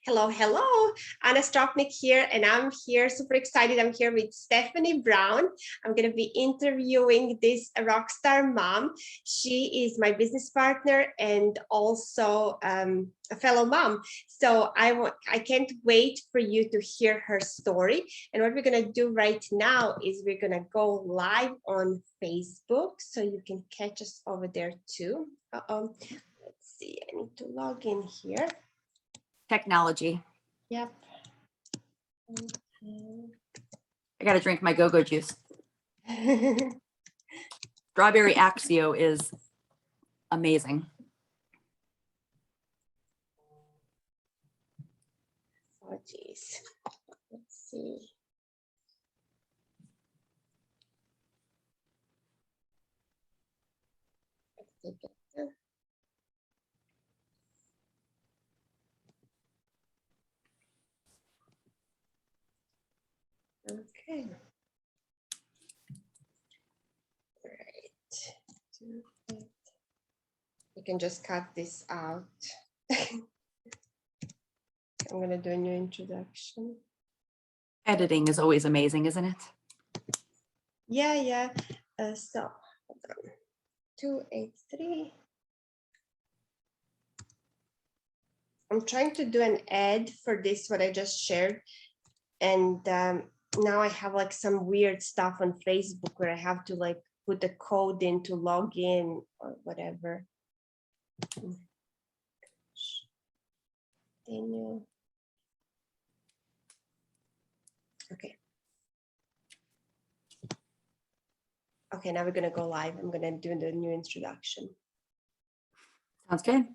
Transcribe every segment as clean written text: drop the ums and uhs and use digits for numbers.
Hello, hello. Anna Stropnik here, and I'm here, super excited. I'm here with Stephanie Brown. I'm going to be interviewing this rock star mom. She is my business partner and also a fellow mom. So I can't wait for you to hear her story. And what we're going to do right now is we're going to go live on Facebook, so you can catch us over there too. Let's see, I need to log in here. Technology. Yep. I got to drink my go-go juice. Strawberry Axio is amazing. Oh, geez. Let's see. Okay. All right. You can just cut this out. I'm going to do a new introduction. Editing is always amazing, isn't it? Yeah. So, hold on. 283. I'm trying to do an ad for this, what I just shared. And now I have like some weird stuff on Facebook where I have to like put the code in to log in or whatever. Daniel. Okay. Okay, now we're going to go live. I'm going to do the new introduction. Sounds good.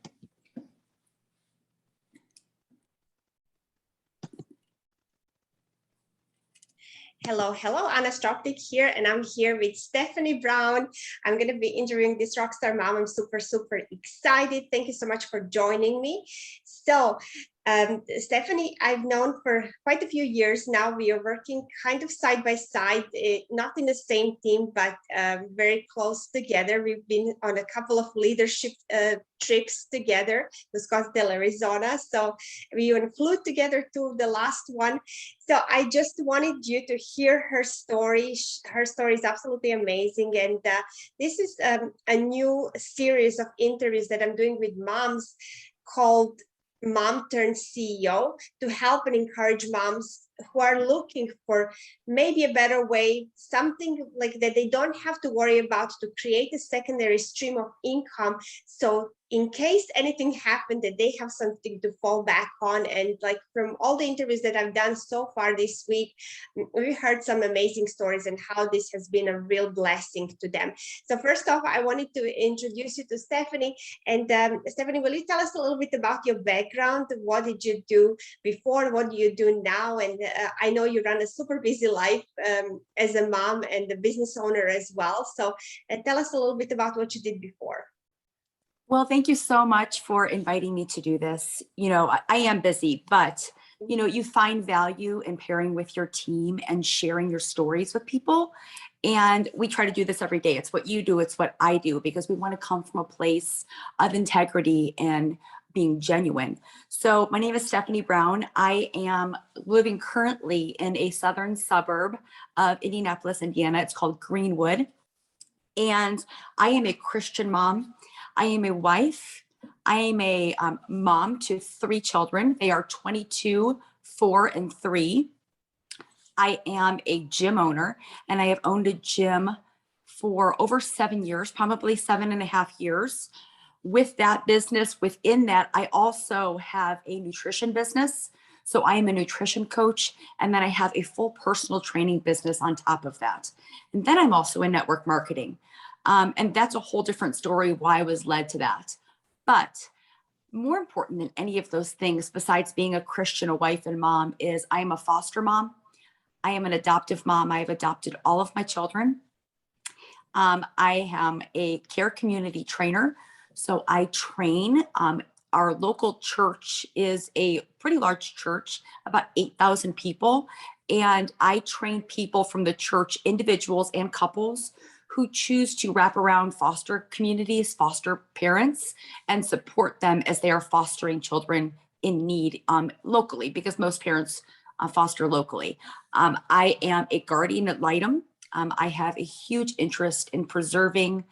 Hello, Anna Stropnik here, and I'm here with Stephanie Brown. I'm going to be interviewing this rockstar mom. I'm super excited. Thank you so much for joining me. So, Stephanie, I've known for quite a few years now. We are working kind of side by side, not in the same team, but very close together. We've been on a couple of leadership trips together to Scottsdale, Arizona. So we even flew together to the last one. So I just wanted you to hear her story. Her story is absolutely amazing. And this is a new series of interviews that I'm doing with moms called Mom Turned CEO, to help and encourage moms who are looking for maybe a better way, something like that they don't have to worry about, to create a secondary stream of income. So in case anything happened, that they have something to fall back on. And like from all the interviews that I've done so far this week, we heard some amazing stories and how this has been a real blessing to them. So first off, I wanted to introduce you to Stephanie. And Stephanie, will you tell us a little bit about your background? What did you do before? What do you do now? And I know you run a super busy life as a mom and a business owner as well. So tell us a little bit about what you did before. Well, thank you so much for inviting me to do this. You know, I am busy, but you know, you find value in pairing with your team and sharing your stories with people. And we try to do this every day. It's what you do, it's what I do, because we want to come from a place of integrity and being genuine. So my name is Stephanie Brown. I am living currently in a southern suburb of Indianapolis, Indiana. It's called Greenwood. And I am a Christian mom. I am a wife. I am a mom to 3 children. They are 22, 4, and 3. I am a gym owner, and I have owned a gym for over 7 years, probably 7.5 years. With that business, within that, I also have a nutrition business. So I am a nutrition coach, and then I have a full personal training business on top of that. And then I'm also in network marketing. And that's a whole different story why I was led to that. But more important than any of those things, besides being a Christian, a wife, and mom, is I am a foster mom. I am an adoptive mom. I have adopted all of my children. I am a care community trainer. So I train. Our local church is a pretty large church, about 8,000 people. And I train people from the church, individuals and couples, who choose to wrap around foster communities, foster parents, and support them as they are fostering children in need locally, because most parents foster locally. I am a guardian ad litem. I have a huge interest in preserving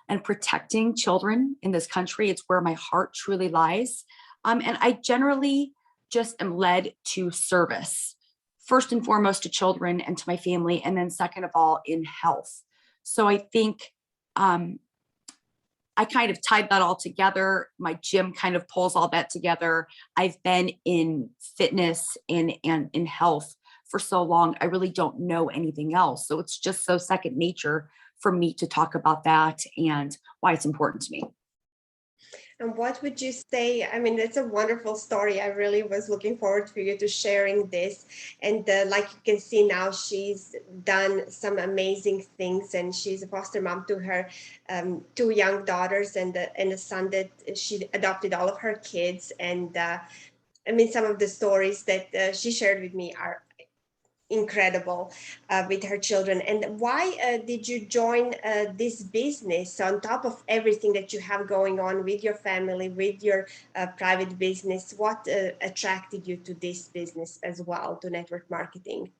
and protecting children in this country. It's where my heart truly lies. And I generally just am led to service, first and foremost to children and to my family, and then second of all, in health. So I think I kind of tied that all together. My gym kind of pulls all that together. I've been in fitness and in health for so long, I really don't know anything else. So it's just so second nature for me to talk about that and why it's important to me. And what would you say? I mean, it's a wonderful story. I really was looking forward for you to sharing this. And like you can see now, she's done some amazing things, and she's a foster mom to her two young daughters and a son that she adopted all of her kids. And I mean, some of the stories that she shared with me are incredible with her children. And why did you join this business on top of everything that you have going on with your family, with your private business? What attracted you to this business as well, to network marketing?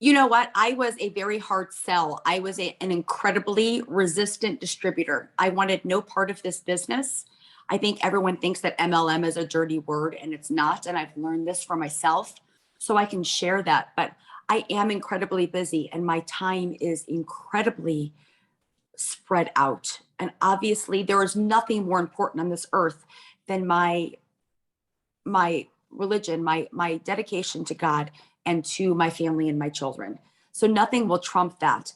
You know what? I was a very hard sell. I was an incredibly resistant distributor. I wanted no part of this business. I think everyone thinks that MLM is a dirty word, and it's not. And I've learned this for myself, so I can share that. But I am incredibly busy, and my time is incredibly spread out. And obviously, there is nothing more important on this earth than my religion, my dedication to God and to my family and my children. So nothing will trump that.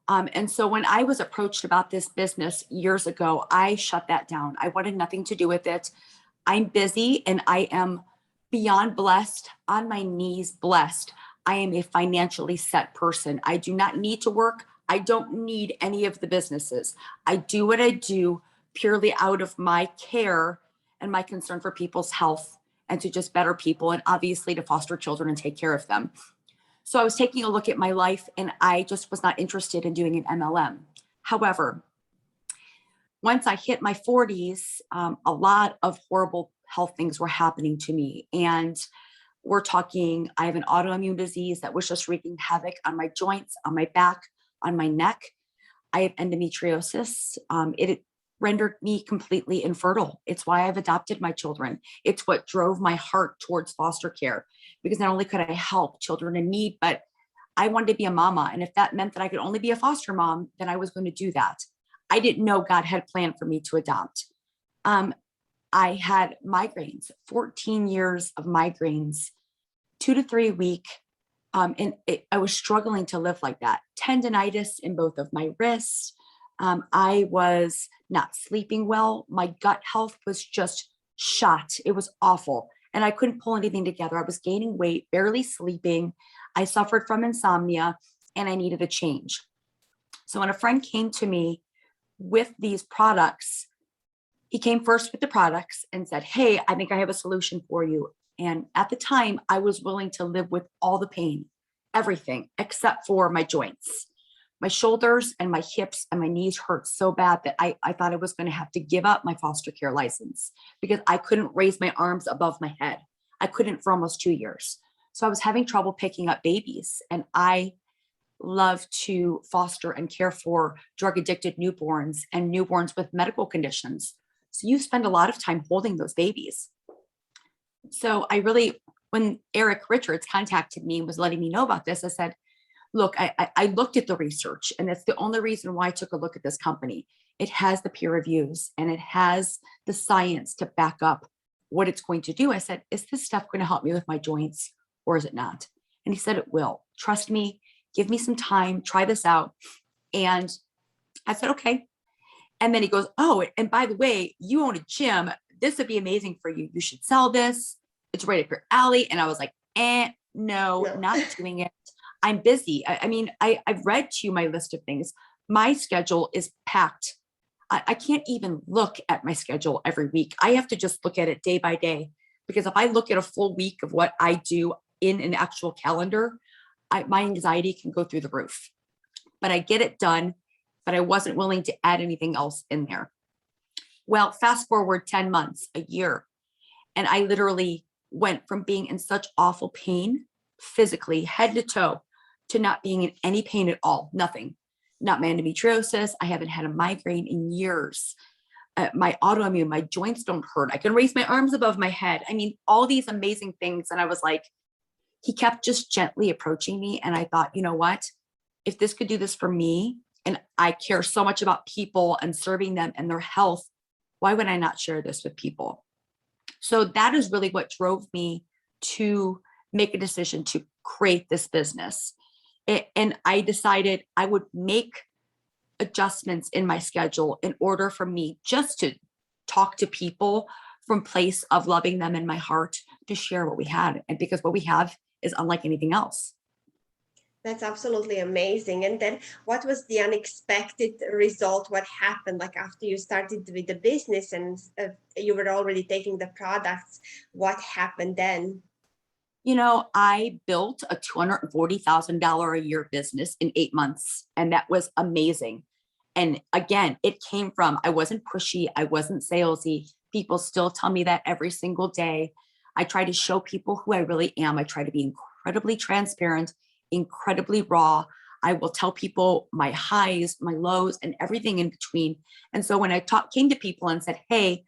And so when I was approached about this business years ago, I shut that down. I wanted nothing to do with it. I'm busy and I am beyond blessed, on my knees blessed. I am a financially set person. I do not need to work. I don't need any of the businesses. I do what I do purely out of my care and my concern for people's health and to just better people, and obviously to foster children and take care of them. So I was taking a look at my life and I just was not interested in doing an MLM. However, once I hit my 40s, a lot of horrible health things were happening to me. And we're talking, I have an autoimmune disease that was just wreaking havoc on my joints, on my back, on my neck. I have endometriosis. It rendered me completely infertile. It's why I've adopted my children. It's what drove my heart towards foster care, because not only could I help children in need, but I wanted to be a mama. And if that meant that I could only be a foster mom, then I was going to do that. I didn't know God had planned for me to adopt. I had migraines, 14 years of migraines, 2 to 3 a week. I was struggling to live like that. Tendonitis in both of my wrists. I was not sleeping well. My gut health was just shot. It was awful. And I couldn't pull anything together. I was gaining weight, barely sleeping. I suffered from insomnia and I needed a change. So when a friend came to me with these products, he came first with the products and said, "Hey, I think I have a solution for you." And at the time, I was willing to live with all the pain, everything except for my joints. My shoulders and my hips and my knees hurt so bad that I thought I was going to have to give up my foster care license because I couldn't raise my arms above my head. I couldn't for almost 2 years. So I was having trouble picking up babies. And I love to foster and care for drug addicted newborns and newborns with medical conditions. So you spend a lot of time holding those babies. So when Eric Richards contacted me and was letting me know about this, I said, look, I looked at the research, and that's the only reason why I took a look at this company. It has the peer reviews and it has the science to back up what it's going to do. I said, is this stuff going to help me with my joints or is it not? And he said, it will. Trust me, give me some time, try this out. And I said, okay. And then he goes, oh, and by the way, you own a gym. This would be amazing for you. You should sell this. It's right up your alley. And I was like, no, not doing it. I'm busy. I've read to you my list of things. My schedule is packed. I can't even look at my schedule every week. I have to just look at it day by day, because if I look at a full week of what I do in an actual calendar, my anxiety can go through the roof. But I get it done, but I wasn't willing to add anything else in there. Well, fast forward 10 months, a year, and I literally went from being in such awful pain, physically, head to toe, to not being in any pain at all, nothing. Not my endometriosis. I haven't had a migraine in years. My autoimmune, my joints don't hurt. I can raise my arms above my head. I mean, all these amazing things. And I was like, he kept just gently approaching me. And I thought, you know what? If this could do this for me, and I care so much about people and serving them and their health, why would I not share this with people? So that is really what drove me to make a decision to create this business. And I decided I would make adjustments in my schedule in order for me just to talk to people from place of loving them in my heart, to share what we had. And because what we have is unlike anything else. That's absolutely amazing. And then what was the unexpected result? What happened like after you started with the business and you were already taking the products? What happened then? You know, I built a $240,000 a year business in 8 months, and that was amazing. And again, it came from, I wasn't pushy, I wasn't salesy. People still tell me that every single day. I try to show people who I really am. I try to be incredibly transparent, incredibly raw. I will tell people my highs, my lows, and everything in between. And so when I came to people and said, hey,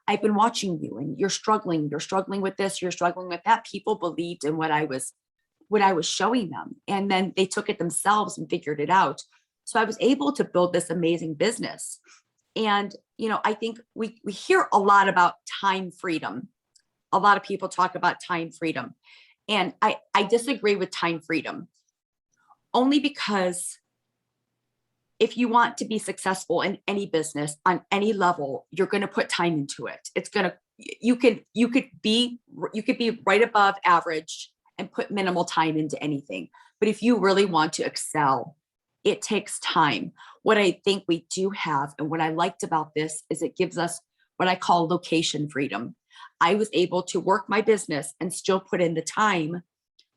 I've been watching you and you're struggling with this, you're struggling with that. People believed in what I was showing them. And then they took it themselves and figured it out. So I was able to build this amazing business. And, you know, I think we hear a lot about time freedom. A lot of people talk about time freedom. And I disagree with time freedom, only because if you want to be successful in any business on any level, you're going to put time into it. You could be right above average and put minimal time into anything. But if you really want to excel, it takes time. What I think we do have, and what I liked about this, is it gives us what I call location freedom. I was able to work my business and still put in the time,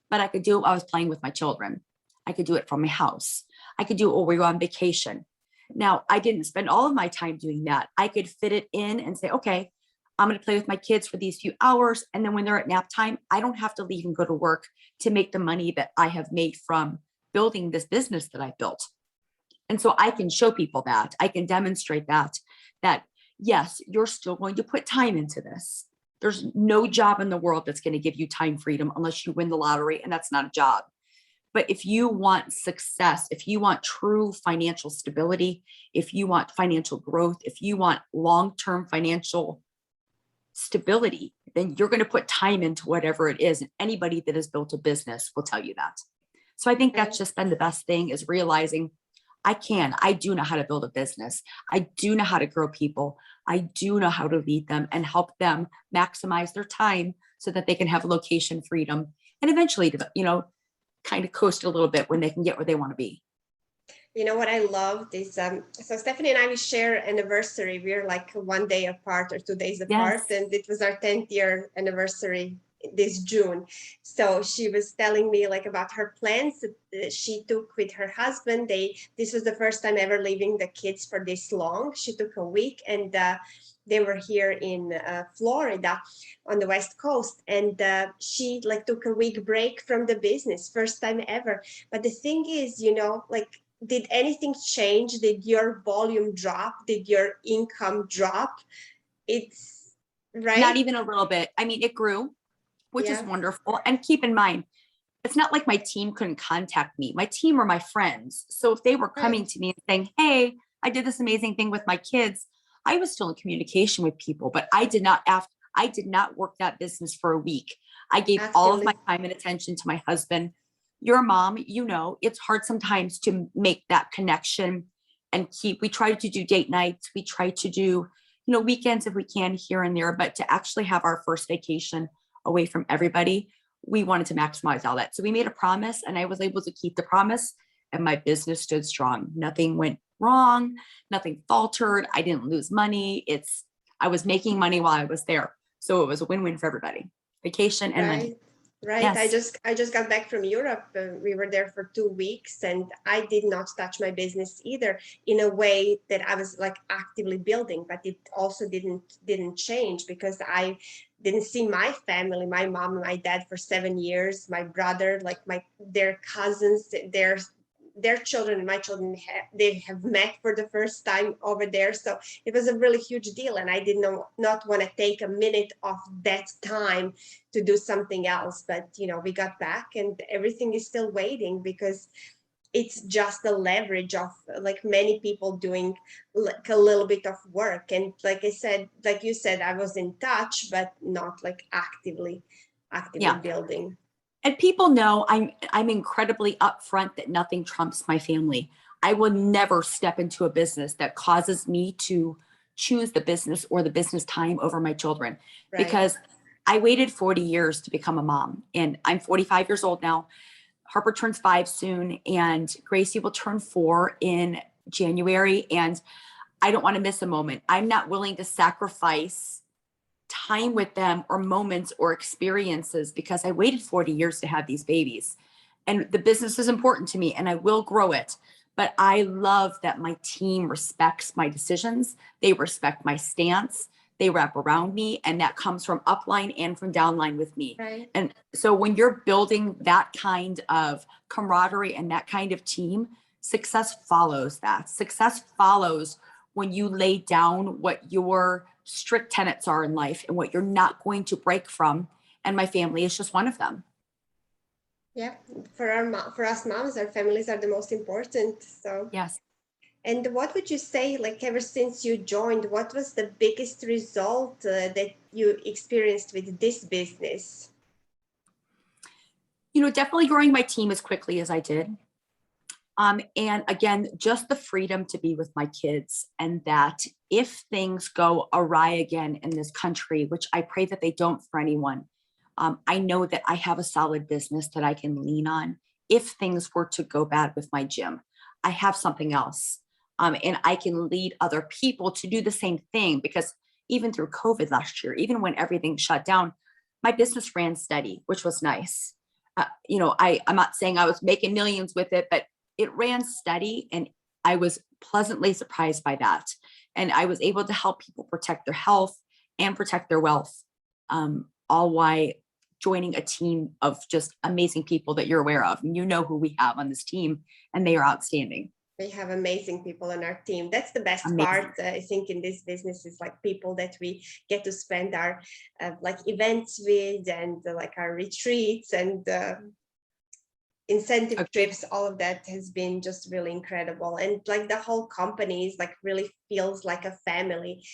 but I could do it while I was playing with my children. I could do it from my house. I could do it while we were on vacation. Now, I didn't spend all of my time doing that. I could fit it in and say, okay, I'm going to play with my kids for these few hours. And then when they're at nap time, I don't have to leave and go to work to make the money that I have made from building this business that I built. And so I can show people that, I can demonstrate that yes, you're still going to put time into this. There's no job in the world that's going to give you time freedom unless you win the lottery, and that's not a job. But if you want success, if you want true financial stability, if you want financial growth, if you want long-term financial stability, then you're going to put time into whatever it is. And anybody that has built a business will tell you that. So I think that's just been the best thing, is realizing I do know how to build a business. I do know how to grow people. I do know how to lead them and help them maximize their time so that they can have location freedom and eventually, you know, kind of coast a little bit when they can get where they want to be. You know what I loved is, so Stephanie and I, we share anniversary. We're like 1 day apart or 2 days apart. Yes. And it was our 10th year anniversary this June. So she was telling me like about her plans that she took with her husband. This was the first time ever leaving the kids for this long. She took a week, and they were here in Florida on the West Coast. And she like took a week break from the business, first time ever. But the thing is, you know, like, did anything change? Did your volume drop? Did your income drop? It's right. Not even a little bit. I mean, it grew, which is wonderful. And keep in mind, it's not like my team couldn't contact me. My team are my friends. So if they were coming to me and saying, hey, I did this amazing thing with my kids, I was still in communication with people, but I did not work that business for a week. I gave all of my time and attention to my husband. Your mom, you know, it's hard sometimes to make that connection and we try to do date nights. We try to do, you know, weekends if we can here and there, but to actually have our first vacation away from everybody, we wanted to maximize all that. So we made a promise, and I was able to keep the promise, and my business stood strong. Nothing went wrong. Nothing faltered. I didn't lose money. I was making money while I was there. So it was a win-win for everybody. Vacation and money. Right. Yes. I just got back from Europe. We were there for 2 weeks, and I did not touch my business either in a way that I was like actively building, but it also didn't change because I didn't see my family, my mom and my dad for 7 years, my brother, like their cousins, their children and my children they have met for the first time over there. So it was a really huge deal, and I did not want to take a minute of that time to do something else. But we got back and everything is still waiting because it's just the leverage of like many people doing like a little bit of work. And like I said, like you said, I was in touch but not like actively Yeah. building. And people know I'm incredibly upfront that nothing trumps my family. I will never step into a business that causes me to choose the business or the business time over my children, Right. because I waited 40 years to become a mom, and I'm 45 years old now. Harper turns 5 soon, and Gracie will turn 4 in January. And I don't want to miss a moment. I'm not willing to sacrifice time with them or moments or experiences because I waited 40 years to have these babies. And the business is important to me and I will grow it. But I love that my team respects my decisions. They respect my stance. They wrap around me. And that comes from upline and from downline with me. Right. And so when you're building that kind of camaraderie and that kind of team, success follows that. Success follows when you lay down what your strict tenets are in life and what you're not going to break from. And my family is just one of them. Yeah, for us moms, our families are the most important. So Yes. and what would you say, like ever since you joined, what was the biggest result that you experienced with this business? Definitely growing my team as quickly as I did. And again, just the freedom to be with my kids, and that if things go awry again in this country, which I pray that they don't for anyone, I know that I have a solid business that I can lean on. If things were to go bad with my gym, I have something else. And I can lead other people to do the same thing, because even through COVID last year, even when everything shut down, my business ran steady, which was nice. I'm not saying I was making millions with it, but it ran steady, and I was pleasantly surprised by that. And I was able to help people protect their health and protect their wealth, all while joining a team of just amazing people that you're aware of. And you know who we have on this team, and they are outstanding. We have amazing people on our team. That's the best Amazing. part, I think, in this business, is like people that we get to spend our like events with, and like our retreats and incentive Ag- trips. All of that has been just really incredible, and like the whole company is like really feels like a family.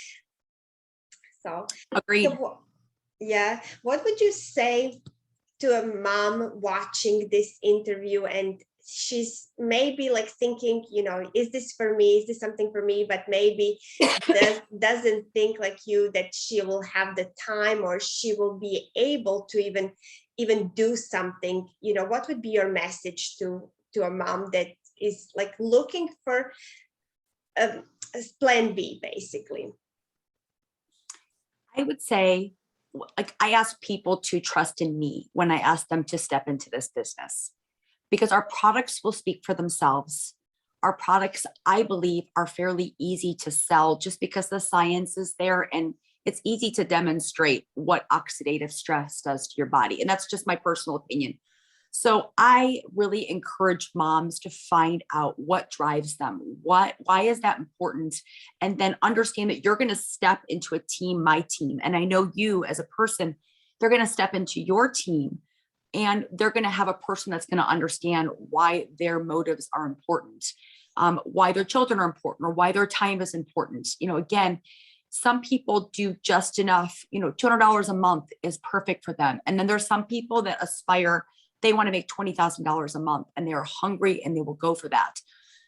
So, Agreed. yeah, what would you say to a mom watching this interview and she's maybe like thinking, is this for me? Is this something for me? But maybe doesn't think like you that she will have the time or she will be able to even do something. What would be your message to a mom that is like looking for a plan B, basically? I would say, like, I ask people to trust in me when I ask them to step into this business, because our products will speak for themselves. Our products, I believe, are fairly easy to sell just because the science is there, and it's easy to demonstrate what oxidative stress does to your body. And that's just my personal opinion. So I really encourage moms to find out what drives them. Why is that important? And then understand that you're going to step into a team, my team. And I know you as a person, they're going to step into your team, and they're going to have a person that's going to understand why their motives are important, why their children are important, or why their time is important. Again, some people do just enough, $200 a month is perfect for them. And then there's some people that aspire, they want to make $20,000 a month, and they're hungry and they will go for that.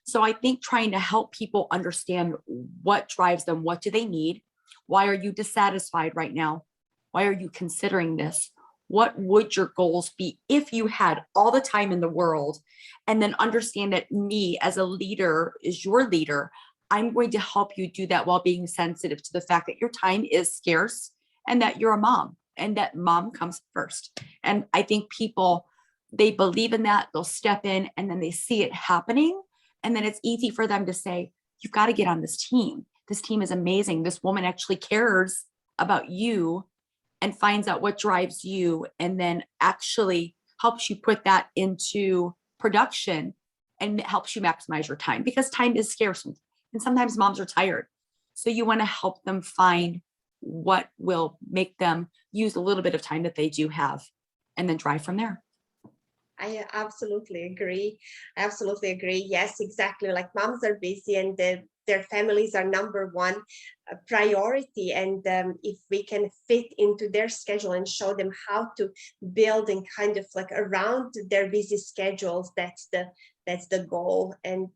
So I think trying to help people understand what drives them, what do they need? Why are you dissatisfied right now? Why are you considering this? What would your goals be if you had all the time in the world? And then understand that me as a leader is your leader. I'm going to help you do that while being sensitive to the fact that your time is scarce and that you're a mom and that mom comes first. And I think people, they believe in that, they'll step in, and then they see it happening. And then it's easy for them to say, you've got to get on this team. This team is amazing. This woman actually cares about you and finds out what drives you, and then actually helps you put that into production and helps you maximize your time, because time is scarce. And sometimes moms are tired. So you want to help them find what will make them use a little bit of time that they do have, and then drive from there. I absolutely agree. I absolutely agree. Yes, exactly. Like moms are busy, and their families are number one priority. And if we can fit into their schedule and show them how to build and kind of like around their busy schedules, that's the goal. And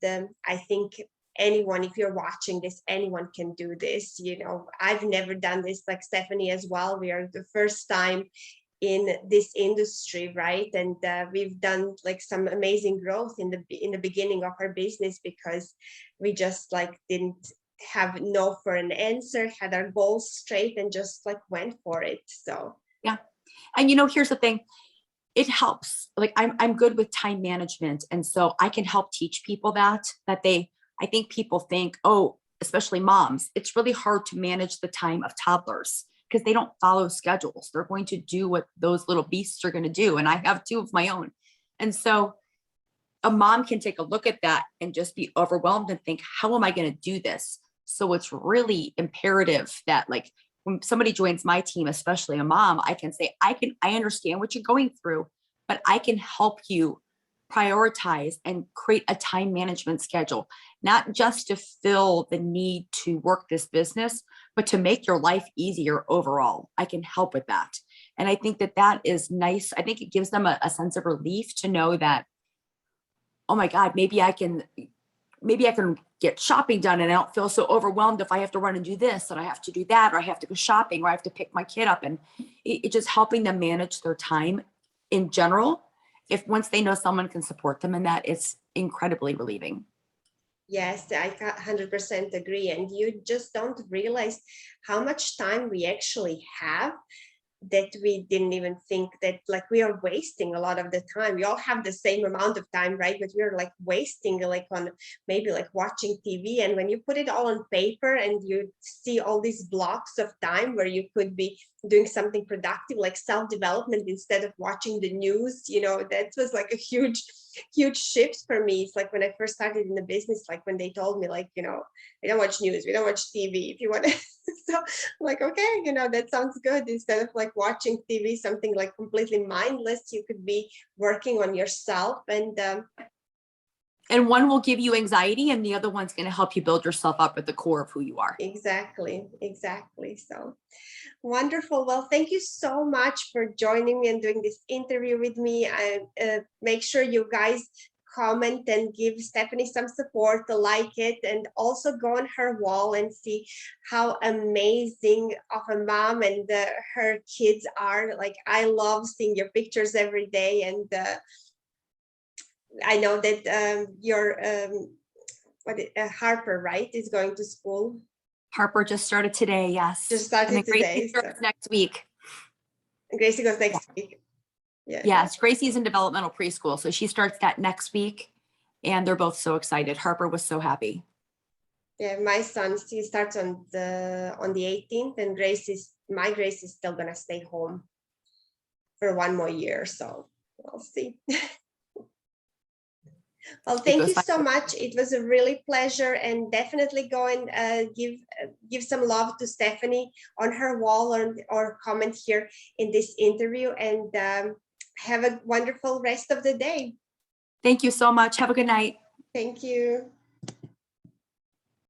I think anyone, if you're watching this, anyone can do this. You know, I've never done this, like Stephanie as well. We are the first time in this industry, right? And we've done like some amazing growth in the beginning of our business, because we just like didn't have no for an answer, had our goals straight, and just like went for it. So yeah. And you know, here's the thing, it helps. Like I'm good with time management, and so I can help teach people that I think people think, oh, especially moms, it's really hard to manage the time of toddlers, because they don't follow schedules. They're going to do what those little beasts are going to do. And I have two of my own. And so a mom can take a look at that and just be overwhelmed and think, how am I going to do this? So it's really imperative that, like, when somebody joins my team, especially a mom, I can say, I understand what you're going through, but I can help you prioritize and create a time management schedule, not just to fill the need to work this business, but to make your life easier overall. I can help with that. And I think that is nice. I think it gives them a sense of relief to know that, oh my God, maybe I can get shopping done, and I don't feel so overwhelmed if I have to run and do this, and I have to do that, or I have to go shopping, or I have to pick my kid up. And it just helping them manage their time in general. If once they know someone can support them in that, it's incredibly relieving. yes, I 100% agree. And you just don't realize how much time we actually have, that we didn't even think that, like, we are wasting a lot of the time. We all have the same amount of time, right? But we're like wasting like on maybe like watching TV. And when you put it all on paper and you see all these blocks of time where you could be doing something productive, like self-development, instead of watching the news, you know, that was like a huge shift for me. It's like when I first started in the business, like when they told me, like, you know, we don't watch news, we don't watch TV, if you want to. So I'm like, okay, you know, that sounds good. Instead of like watching TV, something like completely mindless, you could be working on yourself. And one will give you anxiety, and the other one's going to help you build yourself up at the core of who you are. Exactly. So wonderful. Well, thank you so much for joining me and doing this interview with me. And make sure you guys comment and give Stephanie some support, to like it, and also go on her wall and see how amazing of a mom and her kids are. Like, I love seeing your pictures every day. And I know that your Harper, right, is going to school. Harper just started today. Yes. Just started today. So. Next week. Gracie goes next week. Yeah. Yes, Gracie's in developmental preschool, so she starts that next week, and they're both so excited. Harper was so happy. Yeah, my son, he starts on the 18th, and Grace is still gonna stay home for 1 more year, so we'll see. Well, thank you so much. It was a really pleasure, and definitely go and give some love to Stephanie on her wall, or comment here in this interview. And have a wonderful rest of the day. Thank you so much. Have a good night. Thank you.